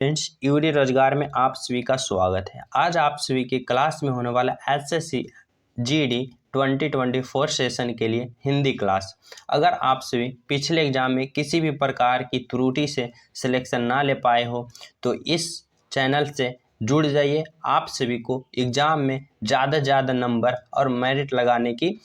Friends, UD रोजगार में आप सभी का स्वागत है। आज आप सभी की क्लास में होने वाला एसएससी जीडी 2024 सेशन के लिए हिंदी क्लास। अगर आप सभी पिछले एग्जाम में किसी भी प्रकार की त्रुटि से सिलेक्शन ना ले पाए हो तो इस चैनल से जुड़ जाइए। आप सभी को एग्जाम में ज़्यादा नंबर और मेरिट लगाने की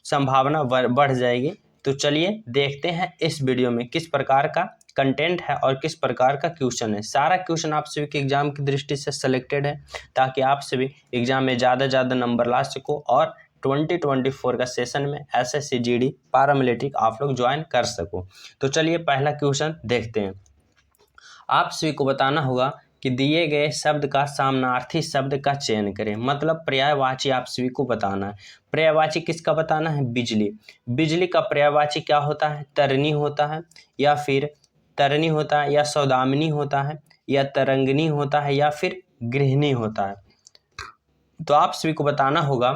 संभावना बढ़ जाएगी। तो चलिए देखते हैं इस वीडियो में किस प्रकार का कंटेंट है और किस प्रकार का क्वेश्चन है। सारा क्वेश्चन आप सभी के एग्जाम की दृष्टि से सिलेक्टेड है ताकि आप सभी एग्जाम में ज़्यादा नंबर ला सको और 2024 का सेशन में एसएससी जीडी पैरामिलिट्री आप लोग ज्वाइन कर सको। तो चलिए पहला क्वेश्चन देखते हैं। आप सभी को बताना होगा कि दिए गए शब्द का सामनार्थी शब्द का चयन करें। मतलब पर्यायवाची आप सभी को बताना है। पर्यायवाची किसका बताना है? बिजली। बिजली का पर्यायवाची क्या होता है? तरनी होता है, या फिर तरनी होता है, या सौदामिनी होता है, या तरंगिणी होता है, या फिर गृहिणी होता है। तो आप सभी को बताना होगा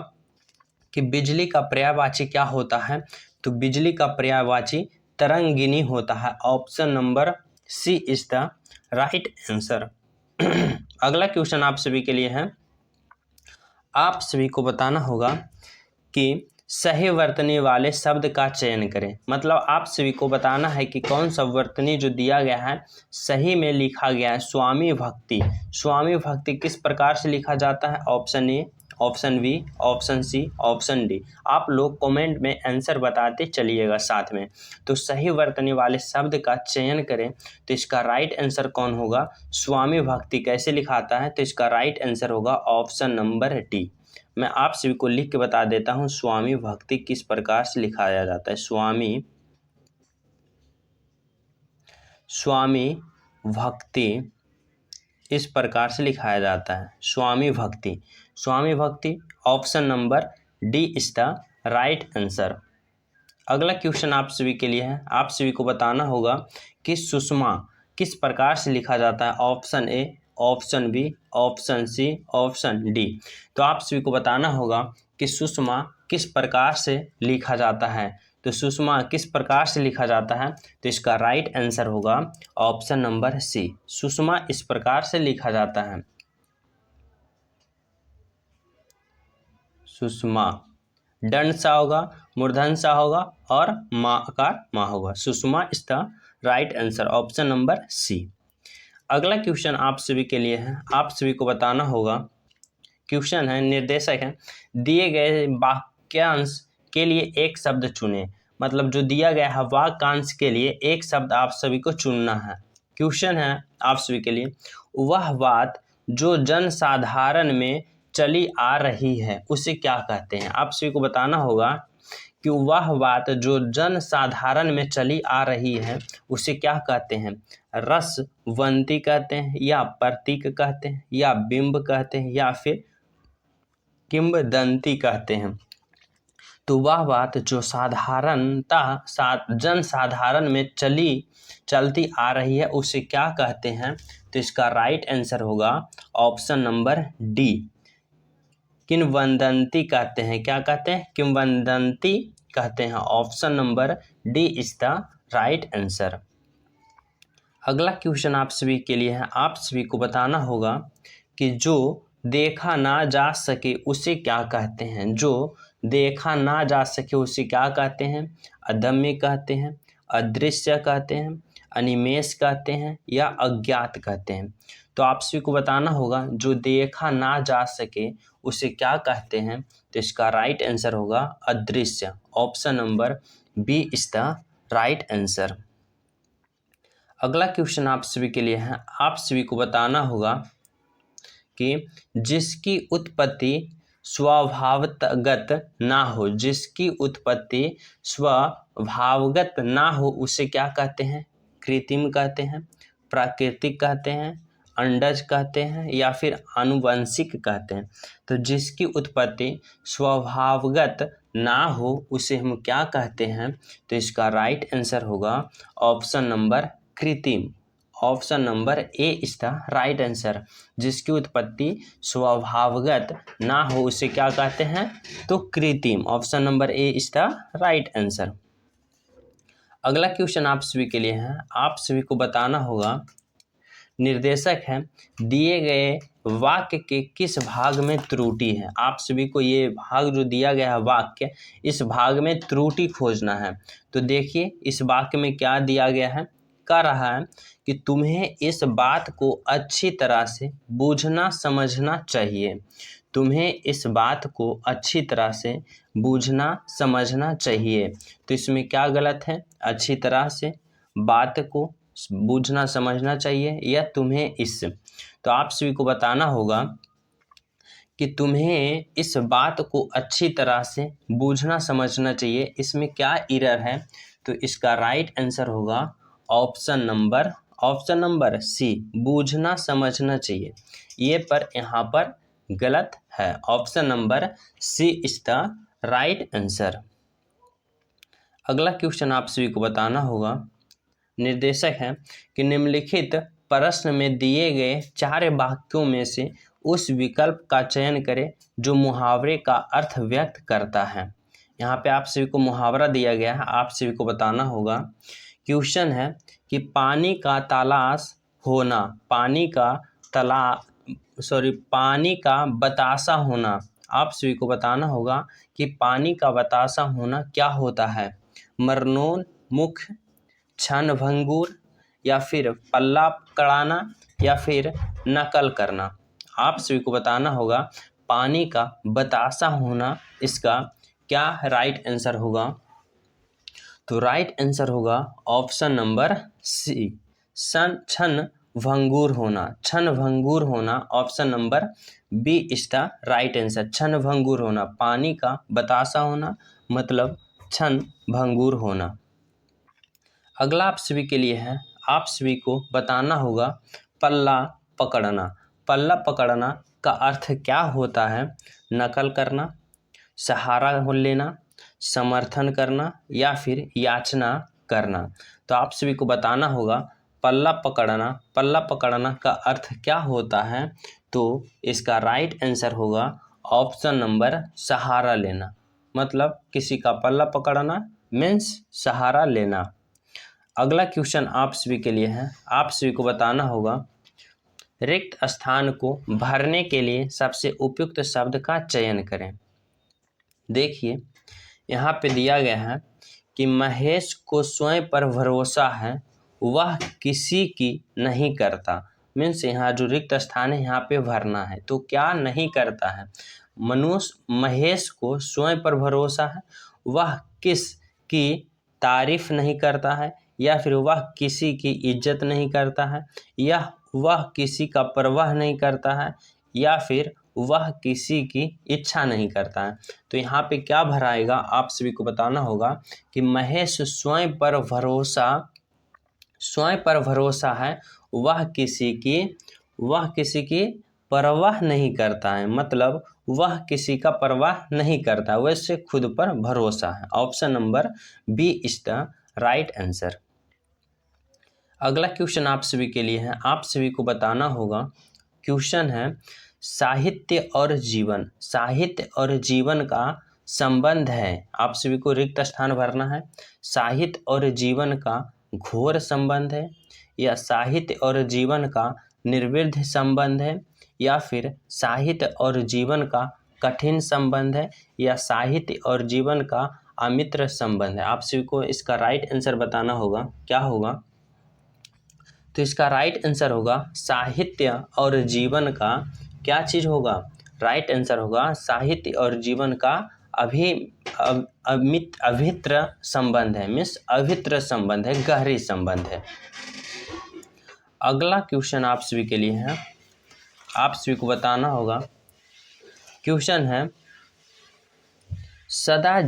कि बिजली का पर्यायवाची क्या होता है। तो बिजली का पर्यायवाची तरंगिणी होता है। Option number C is the right answer. अगला क्वेश्चन आप सभी के लिए है। आप सभी को बताना होगा कि सही वर्तनी वाले शब्द का चयन करें। मतलब आप सभी को बताना है कि कौन सा वर्तनी जो दिया गया है सही में लिखा गया है। स्वामी भक्ति। स्वामी भक्ति किस प्रकार से लिखा जाता है? Option A, option B, option C, option D. आप लोग कमेंट में आंसर बताते चलिएगा साथ में। तो सही वर्तनी वाले शब्द का चयन करें। तो इसका राइट आंसर कौन होगा? स्वामी भक्ति कैसे लिखाता है? तो इसका राइट आंसर होगा ऑप्शन नंबर डी। मैं आप सभी को लिख के बता देता हूँ स्वामी भक्ति किस प्रकार से लिखाया जाता है। स्वामी भक्ति इस प्रकार से लिखाया जाता है। स्वामी भक्ति option number D is the right answer. अगला क्वेश्चन आप सभी के लिए है। आप सभी को बताना होगा कि सुषमा किस प्रकार से लिखा जाता है। Option A, option B, option C, option D. तो आप सभी को बताना होगा कि सुषमा किस प्रकार से लिखा जाता है। तो सुषमा किस प्रकार से लिखा जाता है? तो इसका राइट आंसर होगा ऑप्शन नंबर सी। सुषमा इस प्रकार से लिखा जाता है। सुषमा दंड सा होगा, मूर्धन सा होगा और माँ होगा। सुषमा is the right answer. Option number C. अगला क्वेश्चन आप सभी के लिए है। आप सभी को बताना होगा। क्वेश्चन है, निर्देशक है, दिए गए वाक्यांश के लिए एक शब्द चुने। मतलब जो दिया गया है वाक्यांश के लिए एक शब्द आप सभी को चुनना है। क्वेश्चन है आप सभी के लिए, वह बात जो जनसाधारण में चली आ रही है उसे क्या कहते हैं? आप सभी को बताना होगा कि वह बात जो जनसाधारण में चली आ रही है उसे क्या कहते हैं? रसवंती कहते हैं, या प्रतीक कहते हैं, या बिंब कहते हैं, या फिर किंवदंती कहते हैं। तो वह बात जो जनसाधारण में चलती आ रही है उसे क्या कहते हैं? तो इसका राइट आंसर होगा ऑप्शन नंबर डी, किंवदंती कहते हैं। क्या कहते हैं? किंवदंती कहते हैं। Option number D is the right answer. अगला क्वेश्चन आप सभी के लिए है। आप सभी को बताना होगा कि जो देखा ना जा सके उसे क्या कहते हैं? जो देखा ना जा सके उसे क्या कहते हैं? अदम्य कहते हैं, अदृश्य कहते हैं, अनिमेष कहते हैं, या अज्ञात कहते हैं। तो आप सभी को बताना होगा जो देखा ना जा सके उसे क्या कहते हैं? तो इसका राइट आंसर होगा अदृश्य। Option number B is the right answer. अगला क्वेश्चन आप सभी के लिए है। आप सभी को बताना होगा कि जिसकी उत्पत्ति स्वभावगत ना हो, जिसकी उत्पत्ति स्वभावगत ना हो उसे क्या कहते हैं? कृत्रिम कहते हैं, प्राकृतिक कहते हैं, अंडज कहते हैं, या फिर आनुवंशिक कहते हैं। तो जिसकी उत्पत्ति स्वभावगत ना हो उसे हम क्या कहते हैं? तो इसका राइट आंसर होगा ऑप्शन नंबर कृत्रिम। Option number A is the right answer. जिसकी उत्पत्ति स्वभावगत ना हो उसे क्या कहते हैं? तो कृत्रिम। Option number A is the right answer. अगला क्वेश्चन आप सभी के लिए है। आप सभी को बताना होगा निर्देशक है दिए गए वाक्य के किस भाग में त्रुटि है। आप सभी को ये भाग जो दिया गया है वाक्य, इस भाग में त्रुटि खोजना है। तो देखिए इस वाक्य में क्या दिया गया है, कह रहा है कि तुम्हें इस बात को अच्छी तरह से बूझना समझना चाहिए। तुम्हें इस बात को अच्छी तरह से बूझना समझना चाहिए। तो इसमें क्या गलत है, अच्छी तरह से बात को बूझना समझना चाहिए या तुम्हें इस। तो आप सभी को बताना होगा कि तुम्हें इस बात को अच्छी तरह से बूझना समझना चाहिए, इसमें क्या एरर है। तो इसका राइट आंसर होगा ऑप्शन नंबर सी, बूझना समझना चाहिए। ये पर यहाँ पर गलत है। Option number C is the right answer. अगला क्वेश्चन आप सभी को बताना होगा, निर्देशक है कि निम्नलिखित प्रश्न में दिए गए 4 वाक्यों में से उस विकल्प का चयन करें जो मुहावरे का अर्थ व्यक्त करता है। यहाँ पे आप सभी को मुहावरा दिया गया है, आप सभी को बताना होगा। क्वेश्चन है कि पानी का तलाश होना, पानी का बतासा होना। आप सभी को बताना होगा कि पानी का बतासा होना क्या होता है। मरणोन्मुख, क्षणभंगुर, या फिर पल्ला पकड़ाना, या फिर नकल करना। आप सभी को बताना होगा पानी का बतासा होना, इसका क्या राइट आंसर होगा। तो राइट आंसर होगा ऑप्शन नंबर सी, क्षणभंगुर होना। क्षणभंगुर होना, option number B is the right answer. क्षणभंगुर होना, पानी का बतासा होना मतलब क्षणभंगुर होना। अगला आप सभी के लिए है, आप सभी को बताना होगा पल्ला पकड़ना। पल्ला पकड़ना का अर्थ क्या होता है। नकल करना, सहारा लेना, समर्थन करना, या फिर याचना करना। तो आप सभी को बताना होगा पल्ला पकड़ना का अर्थ क्या होता है। तो इसका राइट आंसर होगा ऑप्शन नंबर सहारा लेना, मतलब किसी का पल्ला पकड़ना मीन्स सहारा लेना। अगला क्वेश्चन आप सभी के लिए है, आप सभी को बताना होगा रिक्त स्थान को भरने के लिए सबसे उपयुक्त शब्द का चयन करें। देखिए यहाँ पे दिया गया है कि महेश को स्वयं पर भरोसा है, वह किसी की नहीं करता। मीन्स यहाँ जो रिक्त स्थान है यहाँ पे भरना है, तो क्या नहीं करता है। महेश को स्वयं पर भरोसा है, वह किस की तारीफ नहीं करता है, या फिर वह किसी की इज्जत नहीं करता है, या वह किसी का परवाह नहीं करता है, या फिर वह किसी की इच्छा नहीं करता है। तो यहाँ पे क्या भराएगा, आप सभी को बताना होगा कि महेश स्वयं पर भरोसा है, वह किसी की परवाह नहीं करता है, मतलब वह किसी का परवाह नहीं करता, वैसे खुद पर भरोसा है। Option number B is the right answer. अगला क्वेश्चन आप सभी के लिए है, आप सभी को बताना होगा। क्वेश्चन है साहित्य और जीवन का संबंध है। आप सभी को रिक्त स्थान भरना है। साहित्य और जीवन का घोर संबंध है, या साहित्य और जीवन का निर्विध संबंध है, या फिर साहित्य और जीवन का कठिन संबंध है, या साहित्य और जीवन का अमित्र संबंध है। आप सभी को इसका राइट आंसर बताना होगा, क्या होगा। तो इसका राइट आंसर होगा साहित्य और जीवन का क्या चीज़ होगा, राइट आंसर होगा साहित्य और जीवन का अभित्र संबंध है, मीन्स अभित्र संबंध है, गहरी संबंध है। अगला क्वेश्चन आप सभी के लिए है, आप सभी को बताना होगा। क्वेश्चन है सदा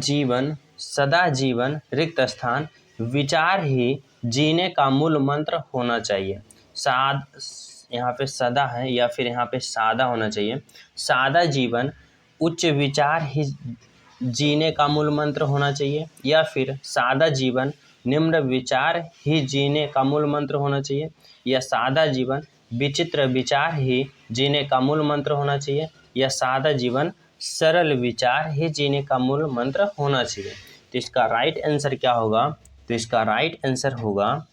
जीवन रिक्त स्थान विचार ही जीने का मूल मंत्र होना चाहिए। यहाँ पे सदा है, या फिर यहाँ पे सादा होना चाहिए। सादा जीवन उच्च विचार ही जीने का मूल मंत्र होना चाहिए, या फिर सादा जीवन निम्न विचार ही जीने का मूल मंत्र होना चाहिए, या सादा जीवन विचित्र विचार ही जीने का मूल मंत्र होना चाहिए, या सादा जीवन सरल विचार ही जीने का मूल मंत्र होना चाहिए। तो इसका राइट आंसर क्या होगा। तो इसका राइट आंसर होगा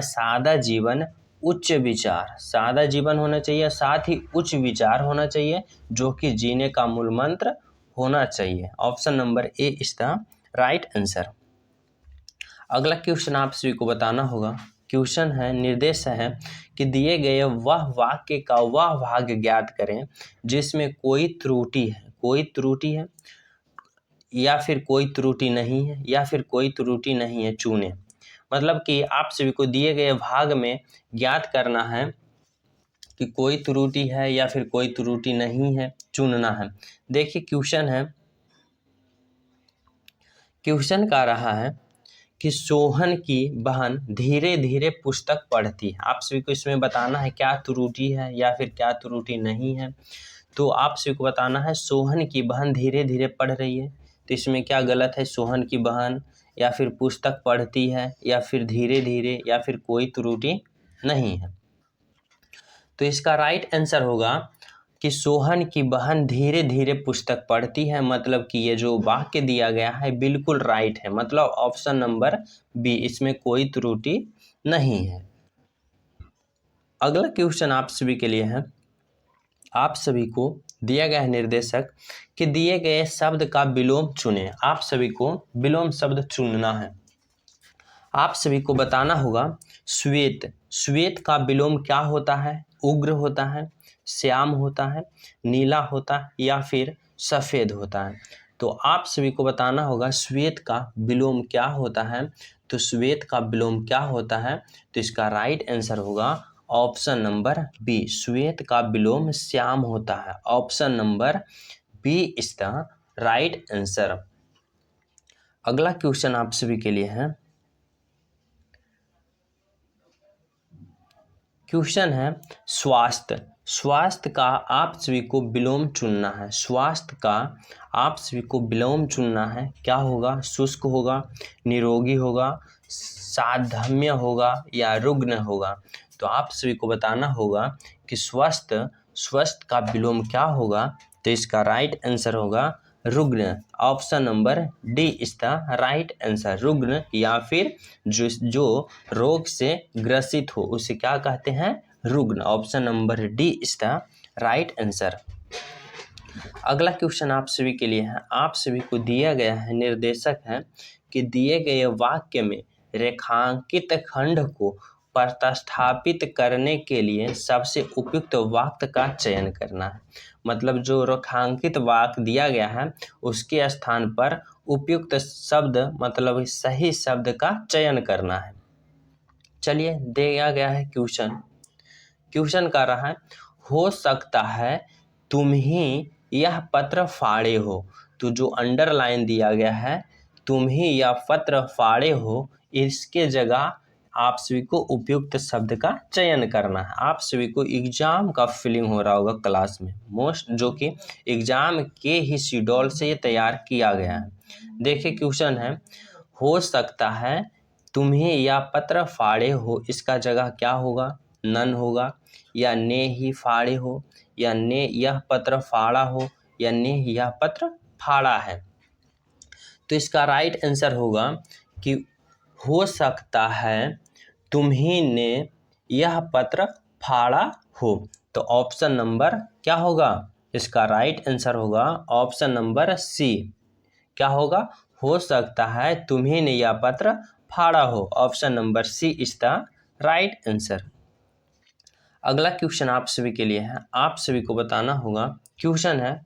सादा जीवन उच्च विचार, सादा जीवन होना चाहिए, साथ ही उच्च विचार होना चाहिए, जो कि जीने का मूल मंत्र होना चाहिए। Option number A is the right answer. अगला क्वेश्चन आप सभी को बताना होगा। क्वेश्चन है, निर्देश है कि दिए गए वह वाक्य का वह भाग ज्ञात करें जिसमें कोई त्रुटि है या फिर कोई त्रुटि नहीं है, या फिर कोई त्रुटि नहीं है, चुने। मतलब कि आप सभी को दिए गए भाग में ज्ञात करना है कि कोई त्रुटि है या फिर कोई त्रुटि नहीं है, चुनना है। देखिए क्वेश्चन का रहा है कि सोहन की बहन धीरे धीरे पुस्तक पढ़ती है। आप सभी को इसमें बताना है क्या त्रुटि है या फिर क्या त्रुटि नहीं है। तो आप सभी को बताना है सोहन की बहन धीरे धीरे पढ़ रही है, तो इसमें क्या गलत है, सोहन की बहन या फिर पुस्तक पढ़ती है या फिर धीरे धीरे या फिर कोई त्रुटि नहीं है। तो इसका राइट आंसर होगा कि सोहन की बहन धीरे धीरे पुस्तक पढ़ती है। मतलब कि ये जो वाक्य दिया गया है बिल्कुल राइट है, मतलब ऑप्शन नंबर बी, इसमें कोई त्रुटि नहीं है। अगला क्वेश्चन आप सभी के लिए है। आप सभी को दिया गया है निर्देशक कि दिए गए शब्द का विलोम चुनें। आप सभी को विलोम शब्द चुनना है। आप सभी को बताना होगा श्वेत का विलोम क्या होता है, उग्र होता है, श्याम होता है, नीला होता है या फिर सफ़ेद होता है। तो आप सभी को बताना होगा श्वेत का विलोम क्या होता है। तो श्वेत का विलोम क्या होता है, तो इसका राइट आंसर होगा ऑप्शन नंबर बी, श्वेत का विलोम श्याम होता है। Option number B is the right answer. अगला क्वेश्चन आप सभी के लिए है। क्वेश्चन है, स्वास्थ्य का आप सभी को विलोम चुनना है। स्वास्थ्य का आप सभी को विलोम चुनना है। क्या होगा, शुष्क होगा, निरोगी होगा, साधम्य होगा या रुग्ण होगा। तो आप सभी को बताना होगा कि स्वस्थ का विलोम क्या होगा। तो इसका राइट आंसर होगा रुग्ण। Option number D is the right answer. रुग्ण या फिर जो रोग से ग्रसित हो उसे क्या कहते हैं, रुग्ण। Option number D is the right answer. अगला क्वेश्चन आप सभी के लिए है। आप सभी को दिया गया है, निर्देशक है कि दिए गए वाक्य में रेखांकित खंड को प्रतिस्थापित करने के लिए सबसे उपयुक्त वाक्य का चयन करना है। मतलब जो रेखांकित वाक्य दिया गया है उसके स्थान पर उपयुक्त शब्द मतलब सही शब्द का चयन करना है। चलिए दिया गया है क्वेश्चन का रहा है, हो सकता है तुम ही यह पत्र फाड़े हो। तो जो अंडरलाइन दिया गया है तुम ही यह पत्र फाड़े हो, इसके जगह आप सभी को उपयुक्त शब्द का चयन करना है। आप सभी को एग्जाम का फीलिंग हो रहा होगा क्लास में, जो कि एग्जाम के ही शेड्यूल से ये तैयार किया गया है। देखिए क्वेश्चन है, हो सकता है तुम ही यह पत्र फाड़े हो, इसका जगह क्या होगा, नन होगा, या ने ही फाड़े हो, या ने यह पत्र फाड़ा हो, या ने यह पत्र फाड़ा है। तो इसका राइट आंसर होगा कि हो सकता है तुम्ही ने यह पत्र फाड़ा हो। तो ऑप्शन नंबर क्या होगा, इसका राइट आंसर होगा ऑप्शन नंबर सी। क्या होगा, हो सकता है तुम्ही ने यह पत्र फाड़ा हो। Option number C is the right answer. अगला क्वेश्चन आप सभी के लिए है। आप सभी को बताना होगा। क्वेश्चन है,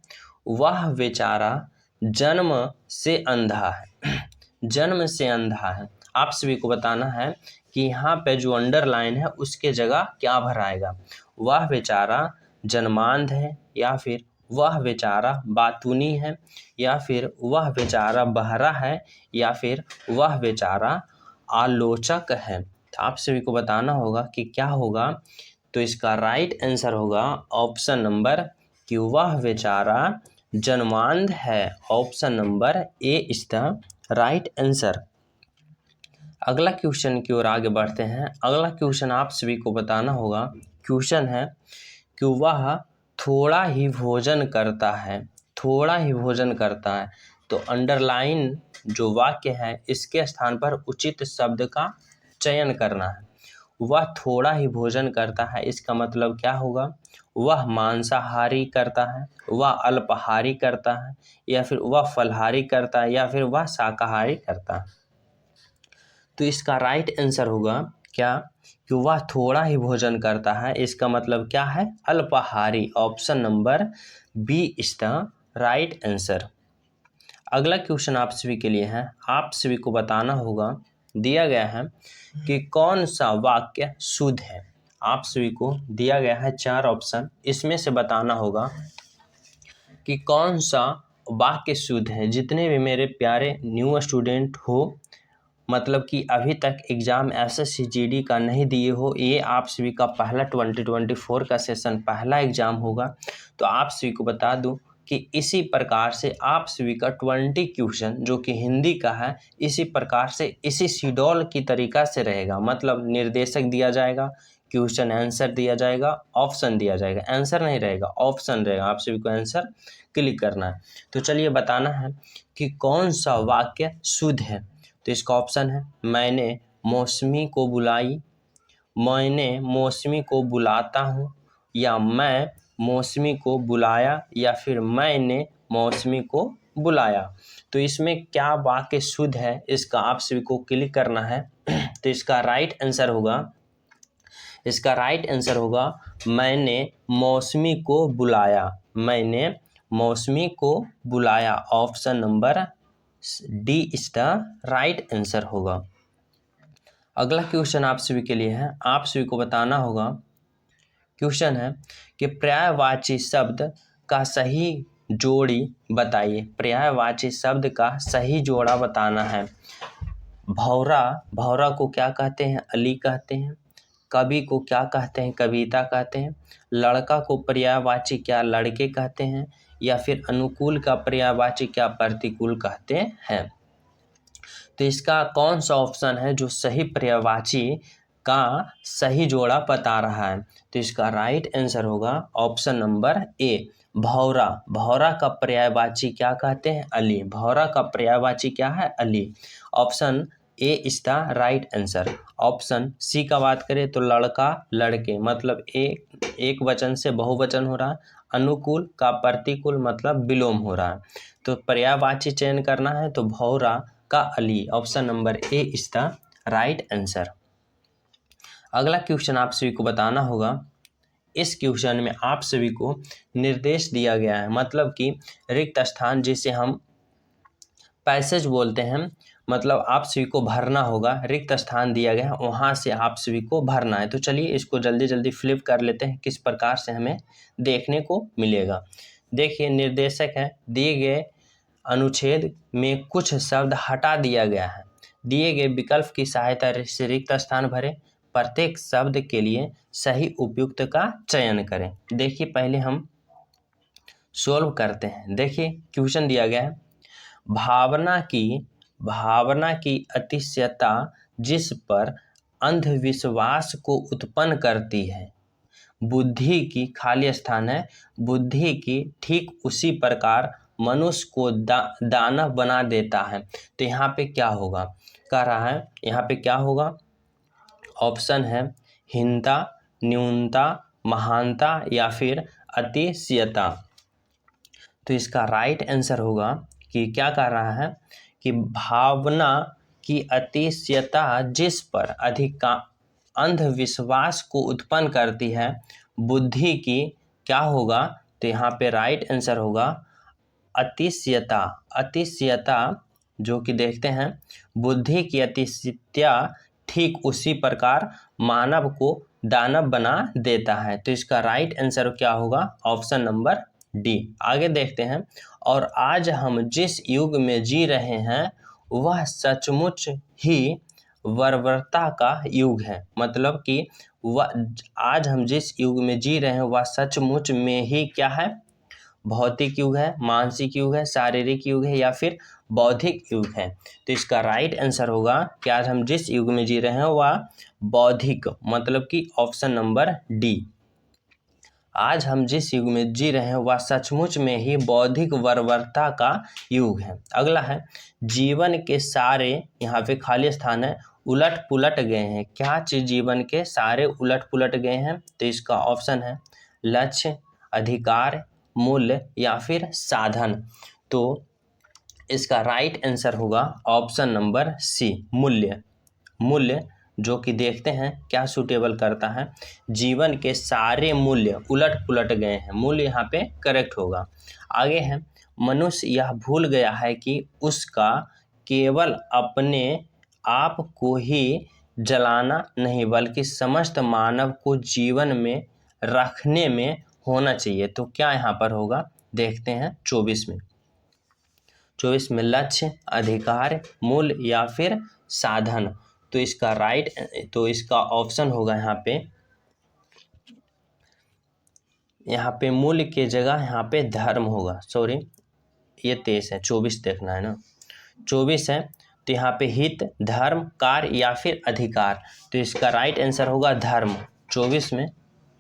वह बेचारा जन्म से अंधा है। जन्म से अंधा है। आप सभी को बताना है कि यहाँ पे जो अंडरलाइन है उसके जगह क्या भराएगा। वह बेचारा जन्मांध है, या फिर वह बेचारा बातूनी है, या फिर वह बेचारा बहरा है, या फिर वह बेचारा आलोचक है। तो आप सभी को बताना होगा कि क्या होगा। तो इसका राइट आंसर होगा ऑप्शन नंबर कि वह बेचारा जन्मांध है। Option number A is the right answer. अगला क्वेश्चन की ओर आगे बढ़ते हैं। अगला क्वेश्चन आप सभी को बताना होगा। क्वेश्चन है कि वह थोड़ा ही भोजन करता है। थोड़ा ही भोजन करता है। तो अंडरलाइन जो वाक्य है इसके स्थान पर उचित शब्द का चयन करना है। वह थोड़ा ही भोजन करता है, इसका मतलब क्या होगा? वह मांसाहारी करता है, वह अल्पाहारी करता है, या फिर वह फलाहारी करता है, या फिर वह शाकाहारी करता है। तो इसका राइट आंसर होगा क्या? कि वह थोड़ा ही भोजन करता है, इसका मतलब क्या है? अल्पाहारी। Option number B is the right answer. अगला क्वेश्चन आप सभी के लिए है। आप सभी को बताना होगा, दिया गया है कि कौन सा वाक्य शुद्ध है। आप सभी को दिया गया है 4 ऑप्शन, इसमें से बताना होगा कि कौन सा वाक्य शुद्ध है। जितने भी मेरे प्यारे न्यू स्टूडेंट हो, मतलब कि अभी तक एग्ज़ाम एसएससी जीडी का नहीं दिए हो, ये आप सभी का पहला 2024 का सेशन पहला एग्ज़ाम होगा। तो आप सभी को बता दूं कि इसी प्रकार से आप सभी का 20 क्वेश्चन जो कि हिंदी का है, इसी प्रकार से इसी शेड्यूल की तरीका से रहेगा। मतलब निर्देशक दिया जाएगा, क्वेश्चन आंसर दिया जाएगा, ऑप्शन दिया जाएगा। आंसर नहीं रहेगा, ऑप्शन रहेगा, आप सभी को आंसर क्लिक करना है। तो चलिए बताना है कि कौन सा वाक्य शुद्ध है। तो इसका ऑप्शन है, मैंने मौसमी को बुलाई, मैंने मौसमी को बुलाता हूँ, या मैं मौसमी को बुलाया, या फिर मैंने मौसमी को बुलाया। तो इसमें क्या वाक्य शुद्ध है, इसका आप सभी को क्लिक करना है। तो इसका राइट आंसर होगा मैंने मौसमी को बुलाया, मैंने मौसमी को बुलाया। Option number D is the right answer होगा। अगला क्वेश्चन आप सभी के लिए है। आप सभी को बताना होगा, क्वेश्चन है कि पर्यायवाची शब्द का सही जोड़ी बताइए। पर्यायवाची शब्द का सही जोड़ा बताना है। भौरा को क्या कहते हैं? अली कहते हैं। कवि को क्या कहते हैं? कविता कहते हैं। लड़का को पर्यायवाची क्या लड़के कहते हैं, या फिर अनुकूल का पर्यायवाची क्या प्रतिकूल कहते हैं। तो इसका कौन सा ऑप्शन है जो सही पर्यायवाची का सही जोड़ा बता रहा है? तो इसका राइट आंसर होगा ऑप्शन नंबर ए, भौरा का पर्यायवाची क्या कहते हैं? अली। भौरा का पर्यायवाची क्या है? अली। Option A is the right answer. Option C का बात करें तो लड़का लड़के, मतलब एक वचन से बहुवचन हो रहा है। अनुकूल का प्रतिकूल, मतलब विलोम हो रहा है। तो पर्यायवाची चयन करना है तो भौरा का Ali. Option number A is the right answer. अगला क्वेश्चन आप सभी को बताना होगा। इस क्वेश्चन में आप सभी को निर्देश दिया गया है, मतलब कि रिक्त स्थान जिसे हम पैसेज बोलते हैं, मतलब आप सभी को भरना होगा। रिक्त स्थान दिया गया है, वहाँ से आप सभी को भरना है। तो चलिए इसको जल्दी जल्दी फ्लिप कर लेते हैं, किस प्रकार से हमें देखने को मिलेगा। देखिए निर्देशक है, दिए गए अनुच्छेद में कुछ शब्द हटा दिया गया है। दिए गए विकल्प की सहायता से रिक्त स्थान भरें। प्रत्येक शब्द के लिए सही उपयुक्त का चयन करें। देखिए पहले हम सोल्व करते हैं। देखिए क्वेश्चन दिया गया है, भावना की अतिशयता जिस पर अंधविश्वास को उत्पन्न करती है, बुद्धि की खाली स्थान है, बुद्धि की ठीक उसी प्रकार मनुष्य को दानव बना देता है। तो यहाँ पे क्या होगा, कह रहा है यहाँ पे क्या होगा। ऑप्शन है हीनता, न्यूनता, महानता, या फिर अतिशयता। तो इसका राइट आंसर होगा कि क्या कह रहा है कि भावना की अतिशयता जिस पर अधिक अंधविश्वास को उत्पन्न करती है, बुद्धि की क्या होगा। तो यहाँ पे राइट आंसर होगा अतिशयता। अतिशयता जो कि देखते हैं, बुद्धि की अतिशयता ठीक उसी प्रकार मानव को दानव बना देता है। तो इसका राइट आंसर क्या होगा? Option number D. आगे देखते हैं, और आज हम जिस युग में जी रहे हैं वह सचमुच ही बर्बरता का युग है। मतलब कि वह आज हम जिस युग में जी रहे हैं वह सचमुच में ही क्या है? भौतिक युग है, मानसिक युग है, शारीरिक युग है, या फिर बौद्धिक युग है। तो इसका राइट आंसर होगा कि आज हम जिस युग में जी रहे हैं वह बौद्धिक, मतलब कि ऑप्शन नंबर डी। आज हम जिस युग में जी रहे हैं वह सचमुच में ही बौद्धिक बर्बरता का युग है। अगला है, जीवन के सारे, यहाँ पे खाली स्थान है, उलट पुलट गए हैं। क्या चीज़ जीवन के सारे उलट पुलट गए हैं? तो इसका ऑप्शन है लक्ष्य, अधिकार, मूल्य या फिर साधन। तो इसका राइट आंसर होगा ऑप्शन नंबर सी, मूल्य। मूल्य, जो कि देखते हैं क्या सूटेबल करता है। जीवन के सारे मूल्य उलट पुलट गए हैं, मूल्य यहाँ पे करेक्ट होगा। आगे है, मनुष्य यह भूल गया है कि उसका केवल अपने आप को ही जलाना नहीं बल्कि समस्त मानव को जीवन में रखने में होना चाहिए। तो क्या यहाँ पर होगा, देखते हैं 24 में। 24 में लक्ष्य, अधिकार, मूल्य या फिर साधन। तो इसका ऑप्शन होगा यहाँ पे मूल्य के जगह यहाँ पे धर्म होगा। सॉरी, ये 23 है, 24 देखना है ना। 24 है तो यहाँ पे हित, धर्म, कार्य या फिर अधिकार। तो इसका राइट आंसर होगा धर्म। 24 में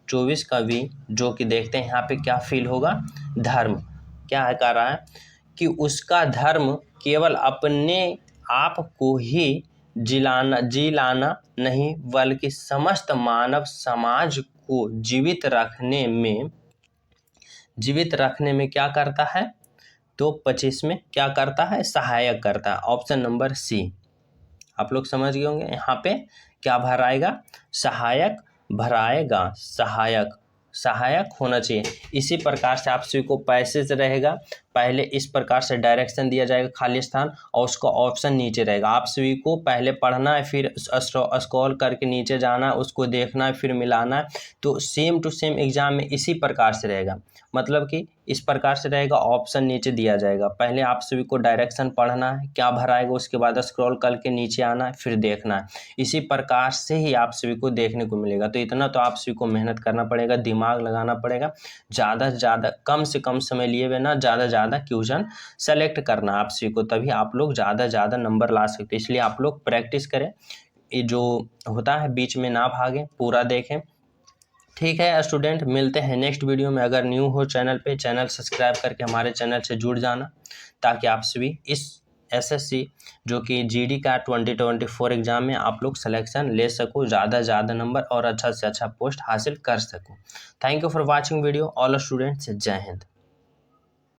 24 का भी जो कि देखते हैं यहाँ पे क्या फील होगा, धर्म। क्या है, कह रहा है कि उसका धर्म केवल अपने आप को ही जी लाना नहीं बल्कि समस्त मानव समाज को जीवित रखने में क्या करता है? तो 25 में क्या करता है, सहायक करता है। Option number C. आप लोग समझ गए होंगे यहाँ पे क्या भराएगा, सहायक भराएगा, सहायक होना चाहिए। इसी प्रकार से आप सभी को पैसेज रहेगा, पहले इस प्रकार से डायरेक्शन दिया जाएगा खाली स्थान और उसका ऑप्शन नीचे रहेगा। आप सभी को पहले पढ़ना है, फिर स्क्रॉल करके नीचे जाना है, उसको देखना है, फिर मिलाना है। तो सेम टू सेम एग्जाम में इसी प्रकार से रहेगा, मतलब कि इस प्रकार से रहेगा, ऑप्शन नीचे दिया जाएगा। पहले आप सभी को डायरेक्शन पढ़ना है, क्या भराएगा, उसके बाद स्क्रॉल करके नीचे आना है, फिर देखना है। इसी प्रकार से ही आप सभी को देखने को मिलेगा। तो इतना तो आप सभी को मेहनत करना पड़ेगा, दिमाग लगाना पड़ेगा, ज़्यादा से ज़्यादा, कम से कम समय लिए बिना ज़्यादा से ज़्यादा क्वेश्चन सेलेक्ट करना आप सभी को, तभी आप लोग ज़्यादा से ज़्यादा नंबर ला सकते हैं। इसलिए आप लोग प्रैक्टिस करें, ये जो होता है बीच में ना भागें, पूरा देखें। ठीक है स्टूडेंट, मिलते हैं नेक्स्ट वीडियो में। अगर न्यू हो चैनल पे, चैनल सब्सक्राइब करके हमारे चैनल से जुड़ जाना, ताकि आप सभी इस एसएससी जो कि जीडी का 2024 एग्जाम में आप लोग सिलेक्शन ले सको, ज़्यादा से ज़्यादा नंबर और अच्छा से अच्छा पोस्ट हासिल कर सको। Thank you for watching video all students. जय हिंद।